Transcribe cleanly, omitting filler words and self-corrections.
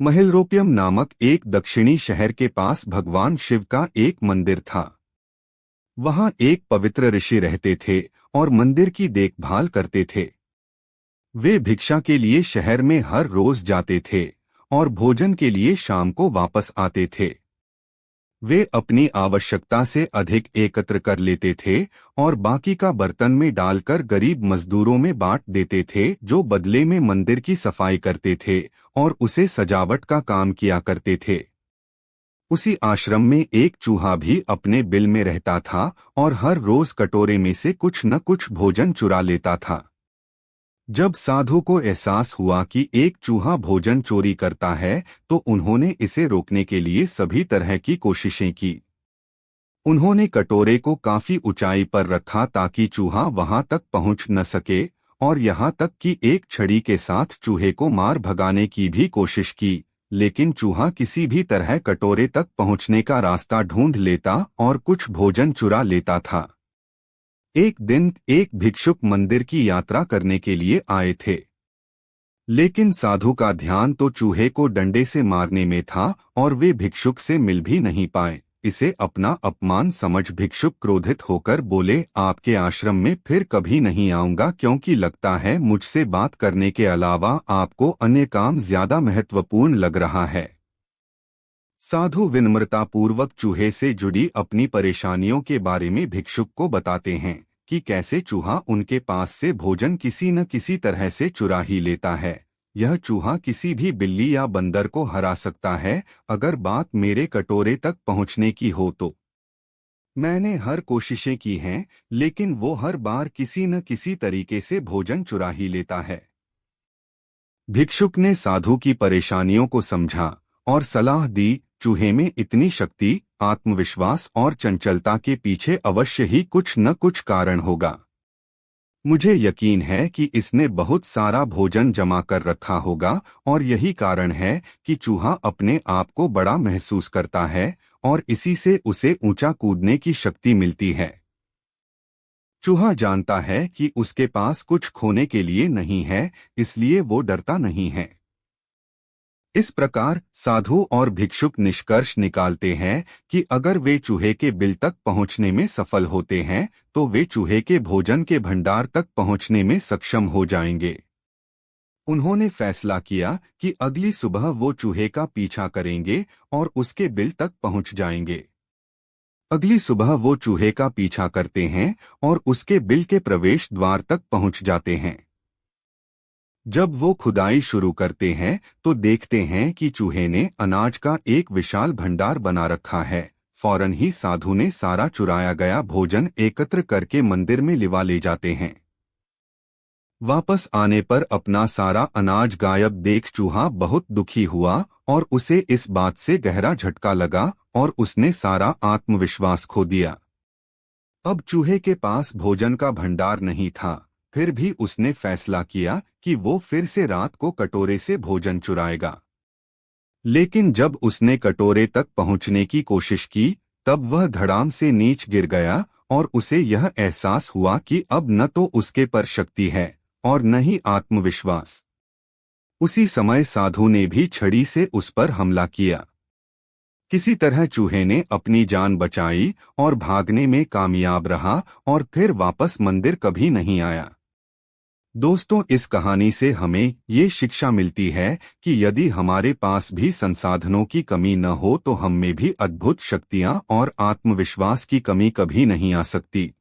महिलरोपियम नामक एक दक्षिणी शहर के पास भगवान शिव का एक मंदिर था। वहां एक पवित्र ऋषि रहते थे और मंदिर की देखभाल करते थे। वे भिक्षा के लिए शहर में हर रोज जाते थे और भोजन के लिए शाम को वापस आते थे। वे अपनी आवश्यकता से अधिक एकत्र कर लेते थे और बाकी का बर्तन में डालकर गरीब मजदूरों में बांट देते थे, जो बदले में मंदिर की सफाई करते थे और उसे सजावट का काम किया करते थे। उसी आश्रम में एक चूहा भी अपने बिल में रहता था और हर रोज कटोरे में से कुछ न कुछ भोजन चुरा लेता था। जब साधु को एहसास हुआ कि एक चूहा भोजन चोरी करता है, तो उन्होंने इसे रोकने के लिए सभी तरह की कोशिशें की। उन्होंने कटोरे को काफी ऊंचाई पर रखा ताकि चूहा वहां तक पहुंच न सके, और यहां तक कि एक छड़ी के साथ चूहे को मार भगाने की भी कोशिश की, लेकिन चूहा किसी भी तरह कटोरे तक पहुंचने का रास्ता ढूंढ लेता और कुछ भोजन चुरा लेता था। एक दिन एक भिक्षुक मंदिर की यात्रा करने के लिए आए थे, लेकिन साधु का ध्यान तो चूहे को डंडे से मारने में था और वे भिक्षुक से मिल भी नहीं पाए। इसे अपना अपमान समझ भिक्षुक क्रोधित होकर बोले, आपके आश्रम में फिर कभी नहीं आऊंगा, क्योंकि लगता है मुझसे बात करने के अलावा आपको अन्य काम ज्यादा महत्वपूर्ण लग रहा है। साधु विनम्रतापूर्वक चूहे से जुड़ी अपनी परेशानियों के बारे में भिक्षुक को बताते हैं कि कैसे चूहा उनके पास से भोजन किसी न किसी तरह से चुरा ही लेता है। यह चूहा किसी भी बिल्ली या बंदर को हरा सकता है। अगर बात मेरे कटोरे तक पहुंचने की हो तो मैंने हर कोशिशें की हैं, लेकिन वो हर बार किसी न किसी तरीके से भोजन चुरा ही लेता है। भिक्षुक ने साधु की परेशानियों को समझा और सलाह दी, चूहे में इतनी शक्ति, आत्मविश्वास और चंचलता के पीछे अवश्य ही कुछ न कुछ कारण होगा। मुझे यकीन है कि इसने बहुत सारा भोजन जमा कर रखा होगा और यही कारण है कि चूहा अपने आप को बड़ा महसूस करता है और इसी से उसे ऊंचा कूदने की शक्ति मिलती है। चूहा जानता है कि उसके पास कुछ खोने के लिए नहीं है, इसलिए वो डरता नहीं है। इस प्रकार साधु और भिक्षुक निष्कर्ष निकालते हैं कि अगर वे चूहे के बिल तक पहुंचने में सफल होते हैं, तो वे चूहे के भोजन के भंडार तक पहुंचने में सक्षम हो जाएंगे। उन्होंने फैसला किया कि अगली सुबह वो चूहे का पीछा करेंगे और उसके बिल तक पहुंच जाएंगे। अगली सुबह वो चूहे का पीछा करते हैं और उसके बिल के प्रवेश द्वार तक पहुंच जाते हैं। जब वो खुदाई शुरू करते हैं तो देखते हैं कि चूहे ने अनाज का एक विशाल भंडार बना रखा है। फौरन ही साधु ने सारा चुराया गया भोजन एकत्र करके मंदिर में लिवा ले जाते हैं। वापस आने पर अपना सारा अनाज गायब देख चूहा बहुत दुखी हुआ और उसे इस बात से गहरा झटका लगा और उसने सारा आत्मविश्वास खो दिया। अब चूहे के पास भोजन का भंडार नहीं था, फिर भी उसने फैसला किया कि वो फिर से रात को कटोरे से भोजन चुराएगा। लेकिन जब उसने कटोरे तक पहुंचने की कोशिश की, तब वह धड़ाम से नीच गिर गया और उसे यह एहसास हुआ कि अब न तो उसके पर शक्ति है और न ही आत्मविश्वास। उसी समय साधु ने भी छड़ी से उस पर हमला किया। किसी तरह चूहे ने अपनी जान बचाई और भागने में कामयाब रहा और फिर वापस मंदिर कभी नहीं आया। दोस्तों, इस कहानी से हमें ये शिक्षा मिलती है कि यदि हमारे पास भी संसाधनों की कमी न हो तो हम में भी अद्भुत शक्तियां और आत्मविश्वास की कमी कभी नहीं आ सकती।